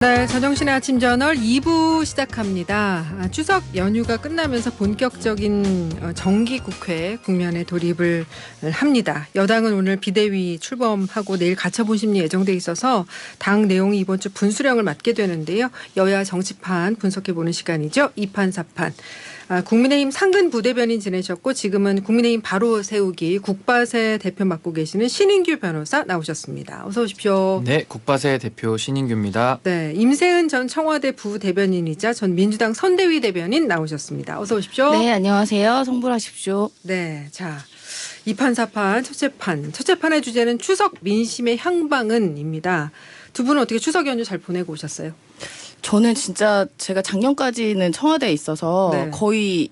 네, 전정신의 아침 저널 2부 시작합니다. 추석 연휴가 끝나면서 본격적인 정기국회 국면에 돌입을 합니다. 여당은 오늘 비대위 출범하고 내일 가처분 심리 예정돼 있어서 당 내용이 이번 주 분수령을 맡게 되는데요. 여야 정치판 분석해보는 시간이죠. 2판 4판. 국민의힘 상근 부대변인 지내셨고 지금은 국민의힘 바로 세우기 국바세 대표 맡고 계시는 신인규 변호사 나오셨습니다. 어서 오십시오. 네, 국바세 대표 신인규입니다. 네, 임세은 전 청와대 부대변인이자 전 민주당 선대위 대변인 나오셨습니다. 어서 오십시오. 네, 안녕하세요. 성불하십시오. 네, 자 2판 4판 첫째 판의 주제는 추석 민심의 향방은입니다. 두 분은 어떻게 추석 연휴 잘 보내고 오셨어요? 저는 진짜 제가 작년까지는 청와대에 있어서 네. 거의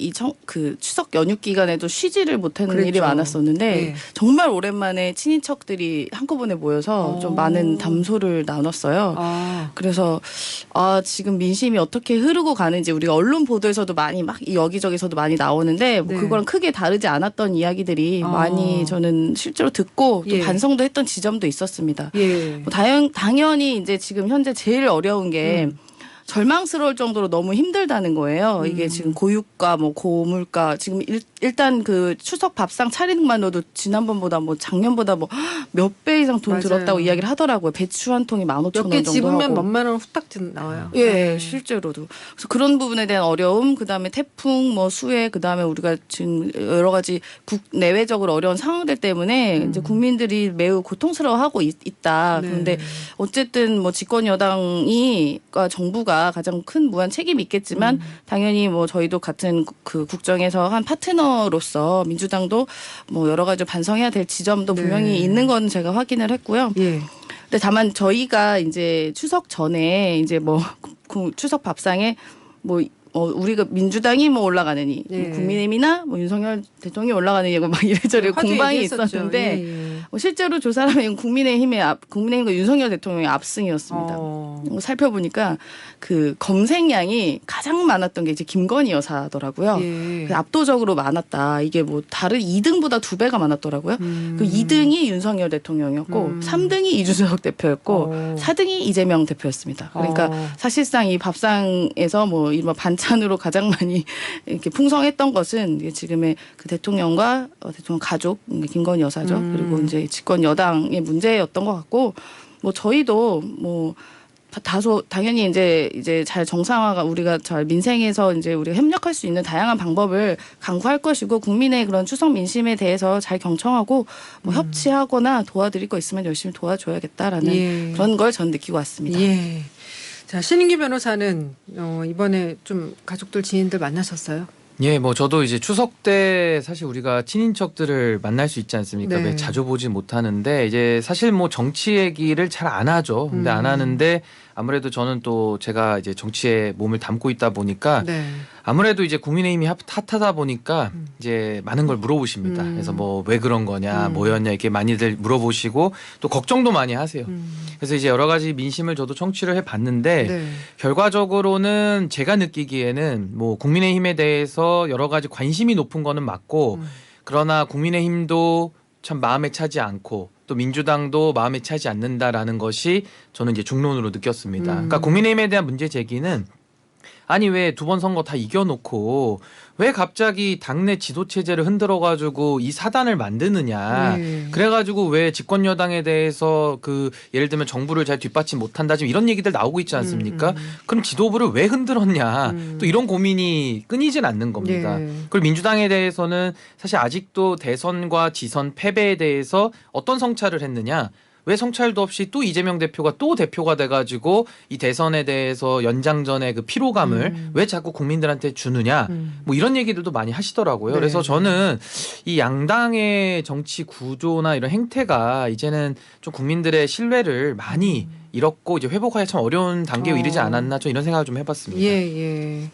추석 연휴 기간에도 쉬지를 못하는 그랬죠. 일이 많았었는데 네. 정말 오랜만에 친인척들이 한꺼번에 모여서 좀 많은 담소를 나눴어요. 그래서 지금 민심이 어떻게 흐르고 가는지 우리가 언론 보도에서도 많이 막 여기저기서도 많이 나오는데 뭐 네. 그거랑 크게 다르지 않았던 이야기들이 많이 저는 실제로 듣고 또 예. 반성도 했던 지점도 있었습니다. 예. 뭐 당연히 이제 지금 현재 제일 어려운 게 절망스러울 정도로 너무 힘들다는 거예요. 이게 지금 고유가 뭐 고물가 지금 일단 그 추석 밥상 차리는 것만으로도 지난번보다 뭐 작년보다 뭐 몇 배 이상 돈 맞아요. 들었다고 이야기를 하더라고요. 배추 한 통이 15,000원 몇 개 정도 집으면 하고. 몇만 원 후딱 나와요. 예, 네. 실제로도. 그래서 그런 부분에 대한 어려움, 그다음에 태풍, 뭐 수해, 그다음에 우리가 지금 여러 가지 내외적으로 어려운 상황들 때문에 이제 국민들이 매우 고통스러워하고 있다. 네. 그런데 어쨌든 뭐 집권 여당과 정부가 가장 큰 무한 책임이 있겠지만 당연히 뭐 저희도 같은 그 국정에서 한 파트너로서 민주당도 뭐 여러 가지 반성해야 될 지점도 네. 분명히 있는 건 제가 확인을 했고요. 예. 근데 다만 저희가 이제 추석 전에 이제 뭐 추석 밥상에 뭐 우리가 민주당이 뭐 올라가느니 예. 뭐 국민의힘이나 뭐 윤석열 대통령이 올라가느니 막 이래저래 화제 공방이 얘기했었죠. 있었는데 예. 뭐 실제로 조사하면 국민의힘과 윤석열 대통령의 압승이었습니다. 살펴보니까 그 검색량이 가장 많았던 게 이제 김건희 여사더라고요. 예. 그래서 압도적으로 많았다. 이게 뭐 다른 2등보다 2배가 많았더라고요. 그 2등이 윤석열 대통령이었고 3등이 이준석 대표였고 4등이 이재명 대표였습니다. 그러니까 사실상 이 밥상에서 뭐 이런 반찬으로 가장 많이 이렇게 풍성했던 것은 이게 지금의 그 대통령과 대통령 가족 김건희 여사죠. 그리고 이제 집권 여당의 문제였던 것 같고 뭐 저희도 뭐 다소 당연히 이제 잘 정상화가 우리가 잘 민생에서 이제 우리가 협력할 수 있는 다양한 방법을 강구할 것이고 국민의 그런 추석 민심에 대해서 잘 경청하고 뭐 협치하거나 도와드릴 거 있으면 열심히 도와줘야겠다라는 예. 그런 걸 전 느끼고 왔습니다. 예. 자, 신인규 변호사는 이번에 좀 가족들 지인들 만나셨어요? 예, 뭐 저도 이제 추석 때 사실 우리가 친인척들을 만날 수 있지 않습니까? 네. 왜 자주 보지 못하는데 이제 사실 뭐 정치 얘기를 잘 안 하죠. 근데 안 하는데 아무래도 저는 또 제가 이제 정치에 몸을 담고 있다 보니까 네. 아무래도 이제 국민의힘이 핫하다 보니까 이제 많은 걸 물어보십니다. 그래서 뭐 왜 그런 거냐, 뭐였냐 이렇게 많이들 물어보시고 또 걱정도 많이 하세요. 그래서 이제 여러 가지 민심을 저도 청취를 해봤는데 네. 결과적으로는 제가 느끼기에는 뭐 국민의힘에 대해서 여러 가지 관심이 높은 거는 맞고 그러나 국민의힘도 참 마음에 차지 않고 또 민주당도 마음에 차지 않는다라는 것이 저는 이제 중론으로 느꼈습니다. 그러니까 국민의힘에 대한 문제 제기는 아니 왜 두 번 선거 다 이겨놓고 왜 갑자기 당내 지도체제를 흔들어가지고 이 사단을 만드느냐. 네. 그래가지고 왜 집권 여당에 대해서 그 예를 들면 정부를 잘 뒷받침 못한다 지금 이런 얘기들 나오고 있지 않습니까? 그럼 지도부를 왜 흔들었냐. 또 이런 고민이 끊이질 않는 겁니다. 예. 그리고 민주당에 대해서는 사실 아직도 대선과 지선 패배에 대해서 어떤 성찰을 했느냐. 왜 성찰도 없이 또 이재명 대표가 또 대표가 돼가지고 이 대선에 대해서 연장전의 그 피로감을 왜 자꾸 국민들한테 주느냐 뭐 이런 얘기들도 많이 하시더라고요. 네. 그래서 저는 이 양당의 정치 구조나 이런 행태가 이제는 좀 국민들의 신뢰를 많이 잃었고 이제 회복하기 참 어려운 단계에 이르지 않았나 저 이런 생각을 좀 해봤습니다. 예.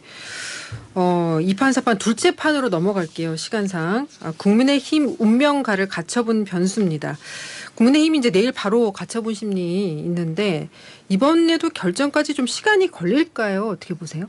2판 4판 둘째 판으로 넘어갈게요. 시간상. 국민의힘 운명가를 가처분 변수입니다. 국민의힘이 이제 내일 바로 가처분 심리 있는데 이번에도 결정까지 좀 시간이 걸릴까요? 어떻게 보세요?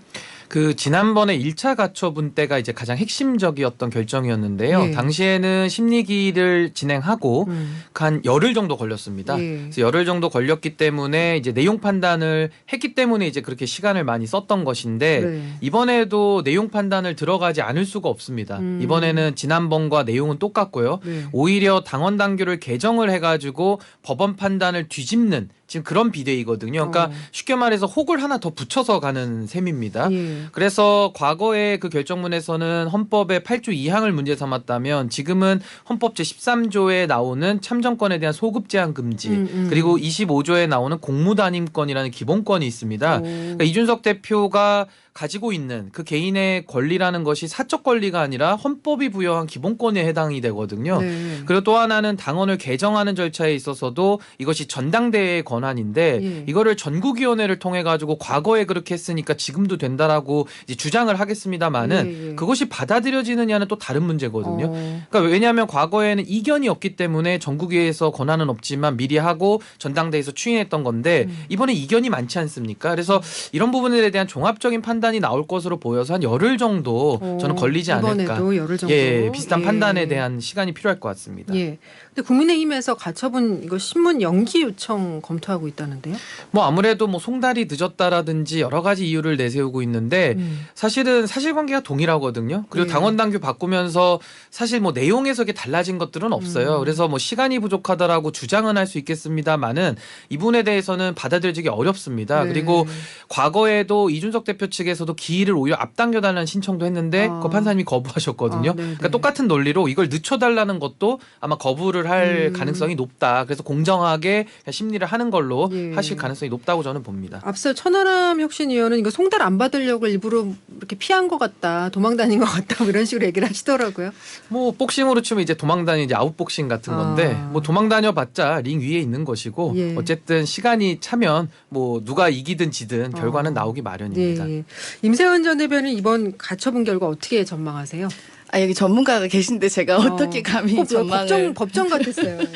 그 지난번에 1차 가처분 때가 이제 가장 핵심적이었던 결정이었는데요. 예. 당시에는 심리기를 진행하고 한 열흘 정도 걸렸습니다. 예. 그래서 열흘 정도 걸렸기 때문에 이제 내용 판단을 했기 때문에 이제 그렇게 시간을 많이 썼던 것인데 네. 이번에도 내용 판단을 들어가지 않을 수가 없습니다. 이번에는 지난번과 내용은 똑같고요. 네. 오히려 당원 당규를 개정을 해가지고 법원 판단을 뒤집는 지금 그런 비대위거든요. 그러니까 쉽게 말해서 혹을 하나 더 붙여서 가는 셈입니다. 예. 그래서 과거에 그 결정문에서는 헌법의 8조 2항을 문제 삼았다면 지금은 헌법 제13조에 나오는 참정권에 대한 소급 제한 금지 그리고 25조에 나오는 공무단임권이라는 기본권이 있습니다. 그러니까 이준석 대표가 가지고 있는 그 개인의 권리라는 것이 사적 권리가 아니라 헌법이 부여한 기본권에 해당이 되거든요. 네. 그리고 또 하나는 당원을 개정하는 절차에 있어서도 이것이 전당대회의 권한인데 예. 이거를 전국위원회를 통해 가지고 과거에 그렇게 했으니까 지금도 된다라고 이제 주장을 하겠습니다만은 예, 예. 그것이 받아들여지느냐는 또 다른 문제거든요. 어. 그러니까 왜냐하면 과거에는 이견이 없기 때문에 전국위에서 권한은 없지만 미리 하고 전당대회에서 추인했던 건데 이번에 이견이 많지 않습니까? 그래서 이런 부분에 대한 종합적인 판단이 나올 것으로 보여서 한 열흘 정도 저는 걸리지 않을까. 이번에도 열흘 정도. 예, 비슷한 예. 판단에 대한 시간이 필요할 것 같습니다. 예. 근데 국민의힘에서 가처분 이거 신문 연기 요청 검토하고 있다는데요. 뭐 아무래도 뭐 송달이 늦었다라든지 여러 가지 이유를 내세우고 있는데 사실은 사실관계가 동일하거든요. 그리고 네. 당원 당규 바꾸면서 사실 뭐 내용에서 이게 달라진 것들은 없어요. 그래서 뭐 시간이 부족하다라고 주장은 할 수 있겠습니다만은 이분에 대해서는 받아들이기 어렵습니다. 네. 그리고 과거에도 이준석 대표 측에서도 기일을 오히려 앞당겨달라는 신청도 했는데 그 판사님이 거부하셨거든요. 아, 네네. 그러니까 똑같은 논리로 이걸 늦춰달라는 것도 아마 거부를 할 가능성이 높다. 그래서 공정하게 심리를 하는 걸로 예. 하실 가능성이 높다고 저는 봅니다. 앞서 천하람 혁신위원은 이거 송달 안 받으려고 일부러 이렇게 피한 것 같다, 도망 다닌 것 같다, 뭐 이런 식으로 얘기를 하시더라고요. 뭐 복싱으로 치면 이제 도망다니는 이제 아웃복싱 같은 건데 뭐 도망다녀봤자 링 위에 있는 것이고 예. 어쨌든 시간이 차면 뭐 누가 이기든 지든 결과는 나오기 마련입니다. 예, 예. 임세원 전 대변인 이번 가처분 결과 어떻게 전망하세요? 아, 여기 전문가가 계신데 제가 어떻게 감히 꼭 전망을. 법정 같았어요. 예.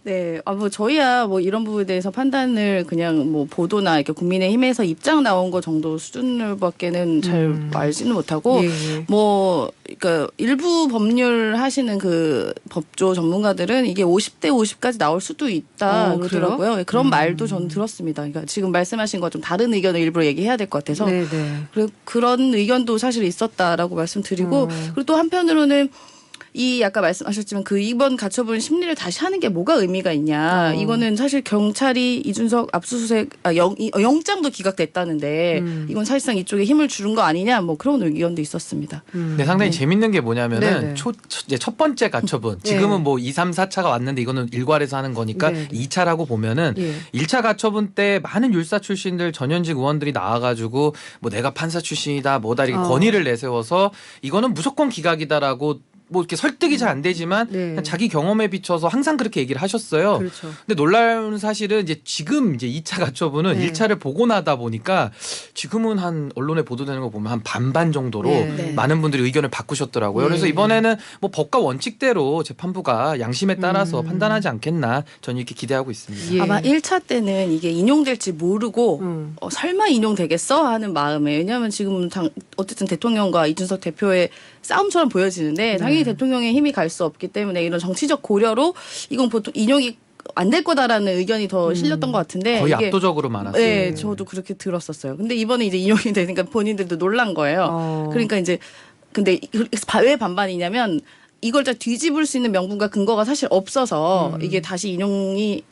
네. 아, 뭐 저희야 뭐 이런 부분에 대해서 판단을 그냥 뭐 보도나 이렇게 국민의힘에서 입장 나온 거 정도 수준으로밖에는 잘 알지는 못하고 예, 예. 뭐 그러니까 일부 법률 하시는 그 법조 전문가들은 이게 50대 50까지 나올 수도 있다 그러더라고요. 그래요? 그런 말도 저는 들었습니다. 그러니까 지금 말씀하신 것 좀 다른 의견을 일부러 얘기해야 될 것 같아서 네, 네. 그리고 그런 의견도 사실 있었다라고 말씀드리고 그리고 또 한편으로는 이 아까 말씀하셨지만 그 이번 가처분 심리를 다시 하는 게 뭐가 의미가 있냐. 이거는 사실 경찰이 이준석 압수수색 영장도 기각됐다는데 이건 사실상 이쪽에 힘을 주는 거 아니냐 뭐 그런 의견도 있었습니다. 근데 상당히 재밌는 게 뭐냐면은 네네. 이제 첫 번째 가처분 지금은 뭐 2, 3, 4차가 왔는데 이거는 일괄해서 하는 거니까 네네. 2차라고 보면은 예. 1차 가처분 때 많은 율사 출신들 전현직 의원들이 나와가지고 뭐 내가 판사 출신이다 뭐다 이렇게 권위를 내세워서 이거는 무조건 기각이다라고 뭐 이렇게 설득이 잘 안 되지만 네. 그냥 자기 경험에 비춰서 항상 그렇게 얘기를 하셨어요. 그렇죠. 근데 놀라운 사실은 이제 지금 이제 2차 가처분은 네. 1차를 보고 나다 보니까 지금은 한 언론에 보도되는 거 보면 한 반반 정도로 네. 많은 분들이 의견을 바꾸셨더라고요. 네. 그래서 이번에는 뭐 법과 원칙대로 재판부가 양심에 따라서 판단하지 않겠나 저는 이렇게 기대하고 있습니다. 예. 아마 1차 때는 이게 인용될지 모르고 설마 인용되겠어 하는 마음에 왜냐하면 지금 어쨌든 대통령과 이준석 대표의 싸움처럼 보여지는데 당연히 대통령의 힘이 갈 수 없기 때문에 이런 정치적 고려로 이건 보통 인용이 안 될 거다라는 의견이 더 실렸던 것 같은데 거의 이게 압도적으로 많았어요. 네, 저도 그렇게 들었었어요. 근데 이번에 이제 인용이 되니까 본인들도 놀란 거예요. 그러니까 이제 근데 왜 반반이냐면 이걸 다 뒤집을 수 있는 명분과 근거가 사실 없어서 이게 다시 인용이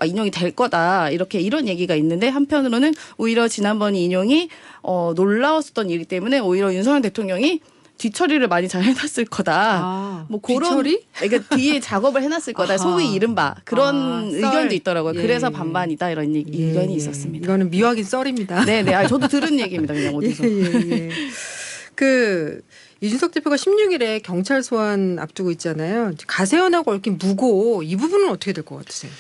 인용이 될 거다 이런 얘기가 있는데 한편으로는 오히려 지난번 인용이 놀라웠었던 일이기 때문에 오히려 윤석열 대통령이 뒤처리를 많이 잘 해놨을 거다. 뭐 그런 뒤처리? 그러니까 뒤에 작업을 해놨을 거다. 소위 이른바 그런 썰. 의견도 있더라고요. 예. 그래서 반반이다 이런 의견이 있었습니다. 이거는 미확인 썰입니다. 네네. 아, 저도 들은 얘기입니다. 그냥 어디서. 예. 그 이준석 대표가 16일에 경찰 소환 앞두고 있잖아요. 가세현하고 얽힌 무고 이 부분은 어떻게 될 것 같으세요?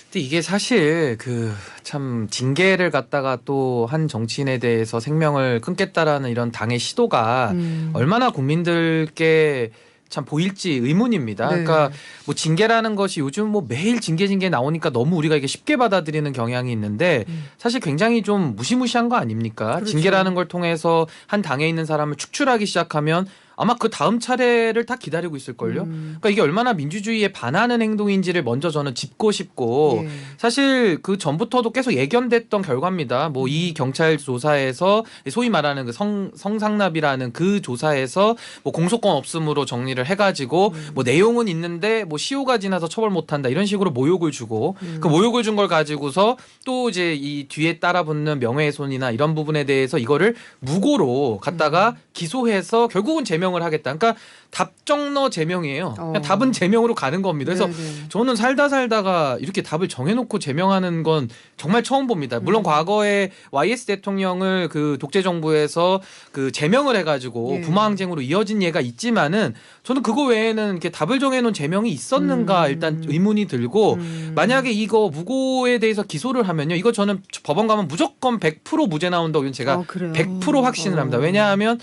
근데 이게 사실 그 참 징계를 갖다가 또 한 정치인에 대해서 생명을 끊겠다라는 이런 당의 시도가 얼마나 국민들께 참 보일지 의문입니다. 네. 그러니까 뭐 징계라는 것이 요즘 뭐 매일 징계 나오니까 너무 우리가 이게 쉽게 받아들이는 경향이 있는데 사실 굉장히 좀 무시무시한 거 아닙니까? 그렇죠. 징계라는 걸 통해서 한 당에 있는 사람을 축출하기 시작하면 아마 그 다음 차례를 다 기다리고 있을걸요. 그러니까 이게 얼마나 민주주의에 반하는 행동인지를 먼저 저는 짚고 싶고 예. 사실 그 전부터도 계속 예견됐던 결과입니다. 뭐 이 경찰 조사에서 소위 말하는 그 성상납이라는 그 조사에서 뭐 공소권 없음으로 정리를 해가지고 뭐 내용은 있는데 뭐 시효가 지나서 처벌 못한다 이런 식으로 모욕을 주고 그 모욕을 준 걸 가지고서 또 이제 이 뒤에 따라붙는 명예훼손이나 이런 부분에 대해서 이거를 무고로 갖다가 기소해서 결국은 제명을 하겠다. 그러니까 답정너 제명이에요. 그냥 답은 제명으로 가는 겁니다. 그래서 네네. 저는 살다가 이렇게 답을 정해놓고 제명하는 건 정말 처음 봅니다. 물론 과거에 YS 대통령을 그 독재 정부에서 그 제명을 해가지고 예. 부마항쟁으로 이어진 예가 있지만은 저는 그거 외에는 이렇게 답을 정해놓은 제명이 있었는가 일단 의문이 들고 만약에 이거 무고에 대해서 기소를 하면요, 이거 저는 법원 가면 무조건 100% 무죄 나온다고 이건 제가 그래요? 100% 확신을 합니다. 왜냐하면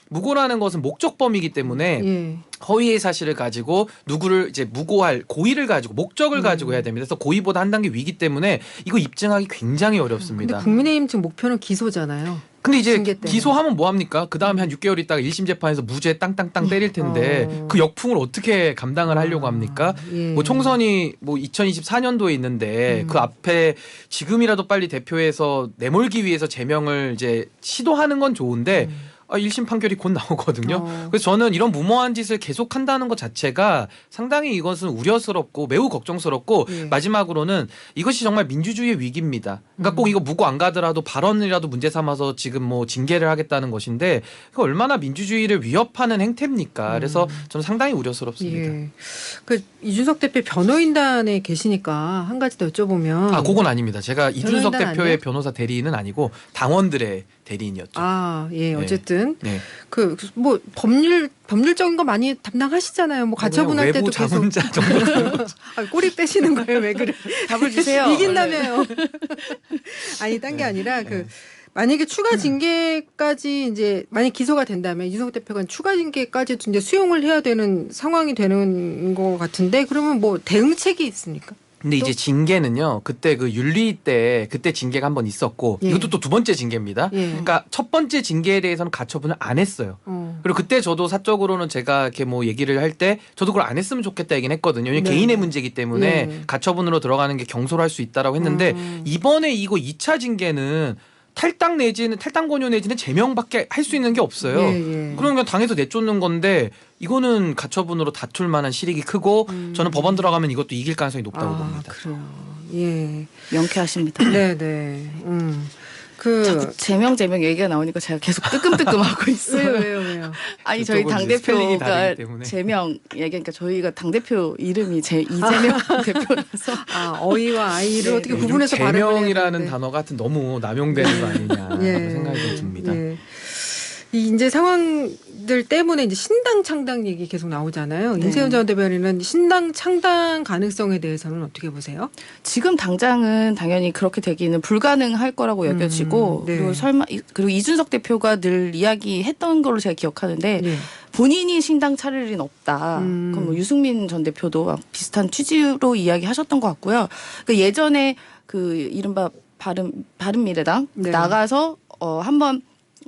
무고라는 것은 목적범이기 때문에 예. 허위의 사실을 가지고 누구를 이제 무고할 고의를 가지고 목적을 가지고 해야 됩니다. 그래서 고의보다 한 단계 위기 때문에 이거 입증하기 굉장히 근데 어렵습니다. 국민의힘 지금 목표는 기소잖아요. 근데 이제 징계 때문에. 기소하면 뭐 합니까? 그 다음에 한 6개월 있다가 1심 재판에서 무죄 땅땅땅 때릴 텐데 그 역풍을 어떻게 감당을 하려고 합니까? 예. 뭐 총선이 뭐 2024년도에 있는데 그 앞에 지금이라도 빨리 대표해서 내몰기 위해서 제명을 이제 시도하는 건 좋은데 1심 판결이 곧 나오거든요. 그래서 저는 이런 무모한 짓을 계속한다는 것 자체가 상당히 이것은 우려스럽고 매우 걱정스럽고 예. 마지막으로는 이것이 정말 민주주의의 위기입니다. 그러니까 꼭 이거 무고 안 가더라도 발언이라도 문제 삼아서 지금 뭐 징계를 하겠다는 것인데 그 얼마나 민주주의를 위협하는 행태입니까? 그래서 저는 상당히 우려스럽습니다. 예. 그 이준석 대표 변호인단에 계시니까 한 가지 더 여쭤보면 그건 아닙니다. 제가 이준석 변호인단 대표의 아니에요? 변호사 대리인은 아니고 당원들의 대리인이었죠. 예, 어쨌든 네. 그 뭐 법률적인 거 많이 담당하시잖아요. 뭐 가처분 할 때도 외부 계속 자문자 정도. 꼬리 빼시는 거예요. 왜 그래? 답을 주세요. 이긴다며요. 아니, 딴 게 아니라 만약에 추가 징계까지 이제 만약 기소가 된다면 이준석 대표가 추가 징계까지도 이제 수용을 해야 되는 상황이 되는 것 같은데 그러면 뭐 대응책이 있습니까? 근데 이제 징계는요. 그때 그 윤리 때 그때 징계가 한 번 있었고 예. 이것도 또 두 번째 징계입니다. 예. 그러니까 첫 번째 징계에 대해서는 가처분을 안 했어요. 그리고 그때 저도 사적으로는 제가 이렇게 뭐 얘기를 할 때 저도 그걸 안 했으면 좋겠다 얘기는 했거든요. 왜냐면 네. 개인의 문제이기 때문에 네. 가처분으로 들어가는 게 경솔할 수 있다라고 했는데 이번에 이거 2차 징계는 탈당 권유 내지는 제명밖에 할 수 있는 게 없어요. 예. 그러면 당에서 내쫓는 건데 이거는 가처분으로 다툴 만한 실익이 크고 저는 법원 들어가면 이것도 이길 가능성이 높다고 봅니다. 그래요. 예. 명쾌하십니다. 네네. 자꾸 제명 얘기가 나오니까 제가 계속 뜨끔뜨끔하고 있어요. 왜요? 아니 저희 그쪽은 당 이제 스펠링이 대표가 다르기 때문에. 제명 얘기니까 저희가 당 대표 이름이 이재명 대표라서 어이와 아이를 어떻게 요즘 구분해서 발음을 해야 제명이라는 되는데. 단어가 하여튼 너무 남용되는 거 아니냐 예. 생각이 좀 듭니다. 예. 이 이제 상황들 때문에 이제 신당 창당 얘기 계속 나오잖아요. 네. 임세훈 전 대변인은 신당 창당 가능성에 대해서는 어떻게 보세요? 지금 당장은 당연히 그렇게 되기는 불가능할 거라고 여겨지고 네. 그리고 이준석 대표가 늘 이야기했던 걸로 제가 기억하는데 예. 본인이 신당 차릴 일은 없다. 그럼 뭐 유승민 전 대표도 비슷한 취지로 이야기하셨던 것 같고요. 그 예전에 그 이른바 바른미래당 네. 나가서 한번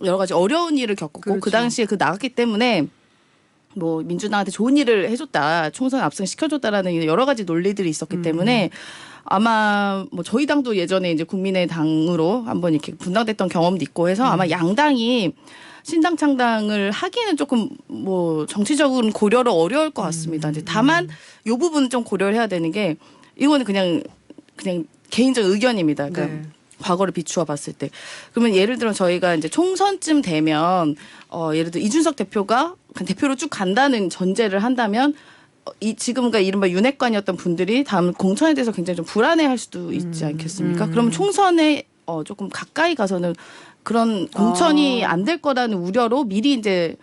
여러 가지 어려운 일을 겪었고 그렇죠. 그 당시에 나갔기 때문에 뭐 민주당한테 좋은 일을 해줬다, 총선 압승시켜줬다라는 여러 가지 논리들이 있었기 때문에 아마 뭐 저희 당도 예전에 이제 국민의당으로 한번 이렇게 분당됐던 경험도 있고 해서 아마 양당이 신당 창당을 하기는 조금 뭐 정치적으로는 고려를 어려울 것 같습니다. 이제 다만 이 부분은 좀 고려를 해야 되는 게 이거는 그냥 개인적 의견입니다. 그러니까 네. 과거를 비추어 봤을 때. 그러면 예를 들어 저희가 이제 총선쯤 되면 예를 들어 이준석 대표가 대표로 쭉 간다는 전제를 한다면 지금과 이른바 윤핵관이었던 분들이 다음 공천에 대해서 굉장히 좀 불안해할 수도 있지 않겠습니까? 그러면 총선에 조금 가까이 가서는 그런 공천이 안 될 거라는 우려로 미리 이제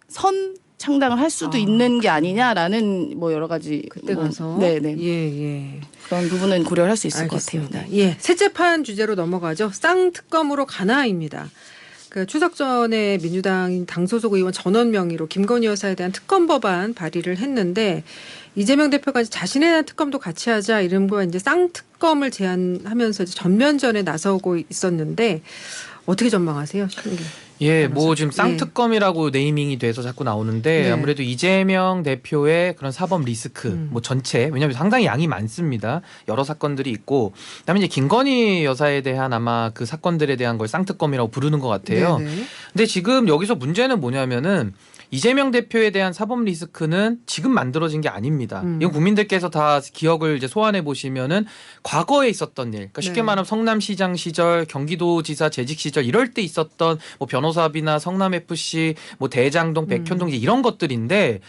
선 창당을 할 수도 있는 게 아니냐라는 뭐 여러 가지 그때 가서 네네 예. 그런 부분은 고려를 할 수 있을 알겠습니다. 것 같아요. 네. 예, 새 재판 주제로 넘어가죠. 쌍특검으로 가나입니다. 그 추석 전에 민주당 당소속 의원 전원 명의로 김건희 여사에 대한 특검 법안 발의를 했는데 이재명 대표가 자신에 대한 특검도 같이 하자 이른바 이제 쌍특검을 제안하면서 이제 전면전에 나서고 있었는데 어떻게 전망하세요? 예, 뭐 지금 쌍특검이라고 네이밍이 돼서 자꾸 나오는데 네. 아무래도 이재명 대표의 그런 사법 리스크 뭐 전체 왜냐하면 상당히 양이 많습니다. 여러 사건들이 있고 그다음에 이제 김건희 여사에 대한 아마 그 사건들에 대한 걸 쌍특검이라고 부르는 것 같아요. 네네. 근데 지금 여기서 문제는 뭐냐면은 이재명 대표에 대한 사법 리스크는 지금 만들어진 게 아닙니다. 이건 국민들께서 다 기억을 이제 소환해 보시면은 과거에 있었던 일, 그러니까 쉽게 네. 말하면 성남시장 시절, 경기도지사 재직 시절 이럴 때 있었던 뭐 변호사비나 성남 FC, 뭐 대장동, 백현동 이제 이런 것들인데.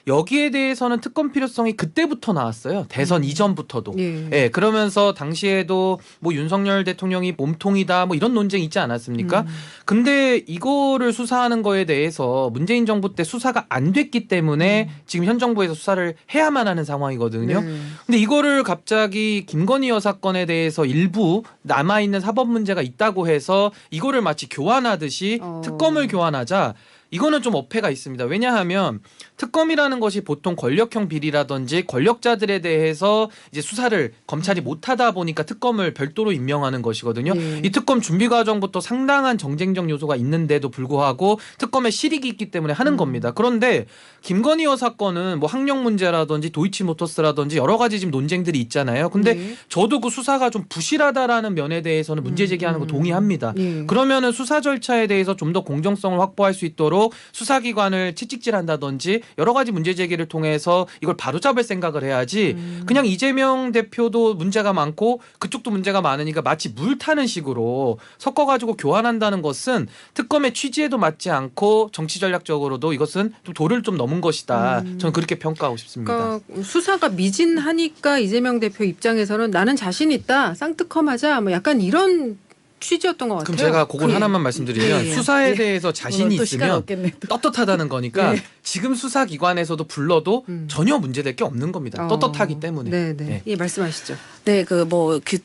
여기에 대해서는 특검 필요성이 그때부터 나왔어요. 대선 이전부터도. 예. 예, 그러면서 당시에도 뭐 윤석열 대통령이 몸통이다 뭐 이런 논쟁이 있지 않았습니까? 근데 이거를 수사하는 거에 대해서 문재인 정부 때 수사가 안 됐기 때문에 지금 현 정부에서 수사를 해야만 하는 상황이거든요. 네. 근데 이거를 갑자기 김건희 여사 건에 대해서 일부 남아있는 사법 문제가 있다고 해서 이거를 마치 교환하듯이 특검을 교환하자 이거는 좀 어폐가 있습니다. 왜냐하면 특검이라는 것이 보통 권력형 비리라든지 권력자들에 대해서 이제 수사를 검찰이 못하다 보니까 특검을 별도로 임명하는 것이거든요. 네. 이 특검 준비 과정부터 상당한 정쟁적 요소가 있는데도 불구하고 특검에 실익이 있기 때문에 하는 겁니다. 그런데 김건희 여사 건은 뭐 학력 문제라든지 도이치모터스라든지 여러 가지 지금 논쟁들이 있잖아요. 근데 네. 저도 그 수사가 좀 부실하다라는 면에 대해서는 문제 제기하는 거 동의합니다. 예. 그러면은 수사 절차에 대해서 좀 더 공정성을 확보할 수 있도록 수사기관을 채찍질한다든지 여러 가지 문제 제기를 통해서 이걸 바로잡을 생각을 해야지 그냥 이재명 대표도 문제가 많고 그쪽도 문제가 많으니까 마치 물 타는 식으로 섞어가지고 교환한다는 것은 특검의 취지에도 맞지 않고 정치 전략적으로도 이것은 좀 도를 좀 넘은 것이다. 저는 그렇게 평가하고 싶습니다. 그러니까 수사가 미진하니까 이재명 대표 입장에서는 나는 자신 있다. 쌍특검하자. 뭐 약간 이런 취지였던 것 같아요. 그럼 제가 그걸 예. 하나만 말씀드리면 예, 예. 수사에 예. 대해서 자신이 또 시간 있으면 없겠네, 또. 떳떳하다는 거니까 네. 지금 수사기관에서도 불러도 전혀 문제될 게 없는 겁니다. 떳떳하기 때문에. 네네. 네. 예, 말씀하시죠. 네, 그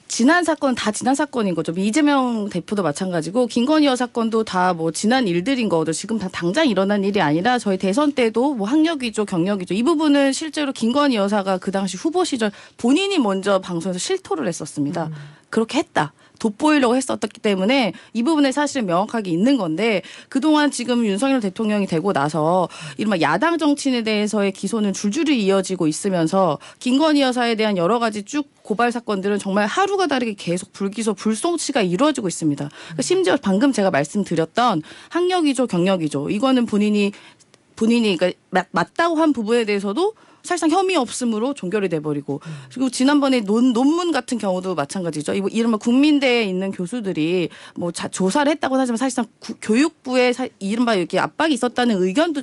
지난 사건 다 지난 사건인 거죠. 이재명 대표도 마찬가지고 김건희 여사 건도 다 뭐 지난 일들인 거죠. 지금 다 당장 일어난 일이 아니라 저희 대선 때도 뭐 학력 위조, 경력 위조 이 부분은 실제로 김건희 여사가 그 당시 후보 시절 본인이 먼저 방송에서 실토를 했었습니다. 그렇게 했다. 돋보이려고 했었기 때문에 이 부분에 사실은 명확하게 있는 건데 그동안 지금 윤석열 대통령이 되고 나서 이른바 야당 정치인에 대해서의 기소는 줄줄이 이어지고 있으면서 김건희 여사에 대한 여러 가지 쭉 고발 사건들은 정말 하루가 다르게 계속 불기소, 불송치가 이루어지고 있습니다. 그러니까 심지어 방금 제가 말씀드렸던 학력 위조, 경력 위조 이거는 본인이 그러니까 맞다고 한 부분에 대해서도 사실상 혐의 없음으로 종결이 돼버리고 그리고 지난번에 논문 같은 경우도 마찬가지죠. 이른바 국민대에 있는 교수들이 뭐 조사를 했다고는 하지만 사실상 교육부에 이른바 이렇게 압박이 있었다는 의견도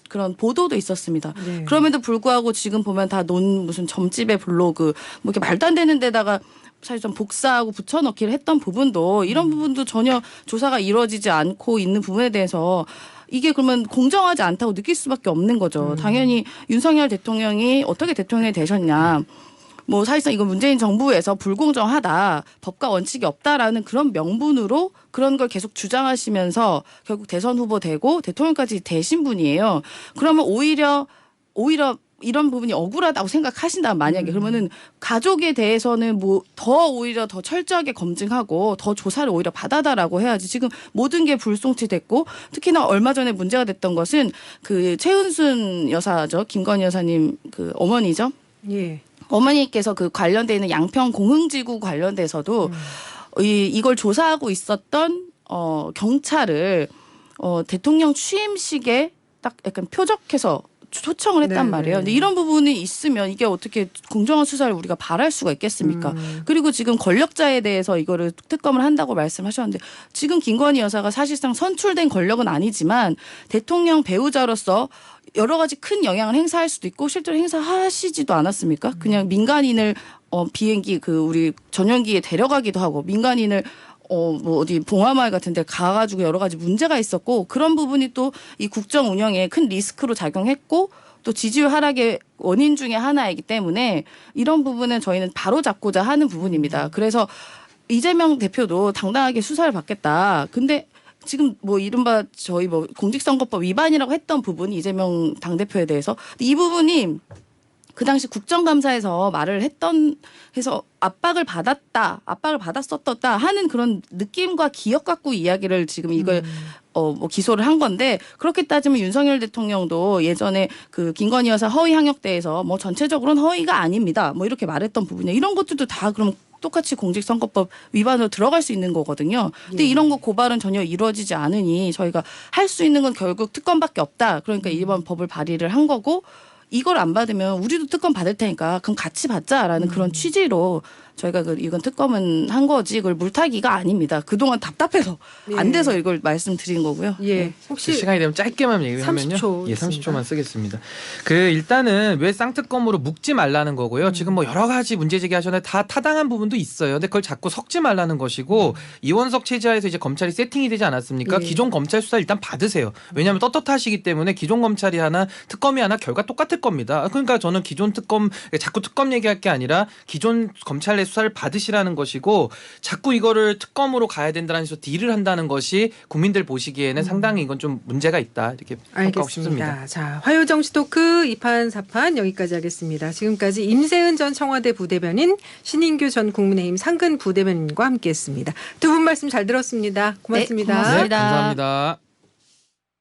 그런 보도도 있었습니다. 네. 그럼에도 불구하고 지금 보면 다 무슨 점집의 블로그 뭐 이렇게 말도 안 되는 데다가 사실 좀 복사하고 붙여넣기를 했던 부분도 이런 부분도 전혀 조사가 이루어지지 않고 있는 부분에 대해서 이게 그러면 공정하지 않다고 느낄 수밖에 없는 거죠. 당연히 윤석열 대통령이 어떻게 대통령이 되셨냐. 뭐 사실상 이건 문재인 정부에서 불공정하다. 법과 원칙이 없다라는 그런 명분으로 그런 걸 계속 주장하시면서 결국 대선 후보 되고 대통령까지 되신 분이에요. 그러면 오히려 이런 부분이 억울하다고 생각하신다면 만약에 그러면은 가족에 대해서는 뭐 더 오히려 더 철저하게 검증하고 더 조사를 오히려 받아다라고 해야지 지금 모든 게 불송치됐고 특히나 얼마 전에 문제가 됐던 것은 그 최은순 여사죠. 김건희 여사님 그 어머니죠. 예. 어머니께서 그 관련돼 있는 양평 공흥지구 관련돼서도 이걸 조사하고 있었던 경찰을 대통령 취임식에 딱 약간 표적해서 초청을 했단 네, 말이에요. 네. 근데 이런 부분이 있으면 이게 어떻게 공정한 수사를 우리가 바랄 수가 있겠습니까? 그리고 지금 권력자에 대해서 이거를 특검을 한다고 말씀하셨는데 지금 김건희 여사가 사실상 선출된 권력은 아니지만 대통령 배우자로서 여러 가지 큰 영향을 행사할 수도 있고 실제로 행사하시지도 않았습니까? 그냥 민간인을 비행기 우리 전용기에 데려가기도 하고 민간인을 뭐 어디 봉화마을 같은 데 가가지고 여러 가지 문제가 있었고 그런 부분이 또 이 국정 운영에 큰 리스크로 작용했고 또 지지율 하락의 원인 중에 하나이기 때문에 이런 부분은 저희는 바로 잡고자 하는 부분입니다. 그래서 이재명 대표도 당당하게 수사를 받겠다. 근데 지금 뭐 이른바 저희 뭐 공직선거법 위반이라고 했던 부분이 이재명 당대표에 대해서 이 부분이 그 당시 국정감사에서 말을 해서 압박을 받았었다 하는 그런 느낌과 기억 갖고 이야기를 지금 이걸 뭐 기소를 한 건데 그렇게 따지면 윤석열 대통령도 예전에 그 김건희 여사 허위 항역대에서 뭐 전체적으로는 허위가 아닙니다. 뭐 이렇게 말했던 부분이에요. 이런 것들도 다 그럼 똑같이 공직선거법 위반으로 들어갈 수 있는 거거든요. 근데 이런 거 고발은 전혀 이루어지지 않으니 저희가 할 수 있는 건 결국 특검밖에 없다. 그러니까 이번 법을 발의를 한 거고 이걸 안 받으면 우리도 특검 받을 테니까 그럼 같이 받자라는 그런 취지로 저희가 이건 특검은 한 거지 그걸 물타기가 아닙니다. 그동안 답답해서 안 돼서 이걸 말씀드린 거고요. 예. 혹시 시간이 되면 짧게만 얘기하면요. 30초 예, 30초만 쓰겠습니다. 일단은 왜 쌍특검으로 묶지 말라는 거고요. 지금 뭐 여러 가지 문제 제기하셨는데 다 타당한 부분도 있어요. 근데 그걸 자꾸 섞지 말라는 것이고 이원석 체제하에서 이제 검찰이 세팅이 되지 않았습니까? 예. 기존 검찰 수사 일단 받으세요. 왜냐하면 떳떳하시기 때문에 기존 검찰이 하나 특검이 하나 결과 똑같을 겁니다. 그러니까 저는 기존 특검 자꾸 특검 얘기할 게 아니라 기존 검찰 내 수사를 받으시라는 것이고 자꾸 이거를 특검으로 가야 된다는 식으로 딜을 한다는 것이 국민들 보시기에는 상당히 이건 좀 문제가 있다 이렇게 평가하고 싶습니다. 알겠습니다. 자, 화요정치 토크 2판 4판 여기까지 하겠습니다. 지금까지 임세은 전 청와대 부대변인, 신인규 전 국민의힘 상근 부대변인과 함께했습니다. 두 분 말씀 잘 들었습니다. 고맙습니다. 네, 고맙습니다. 네, 감사합니다.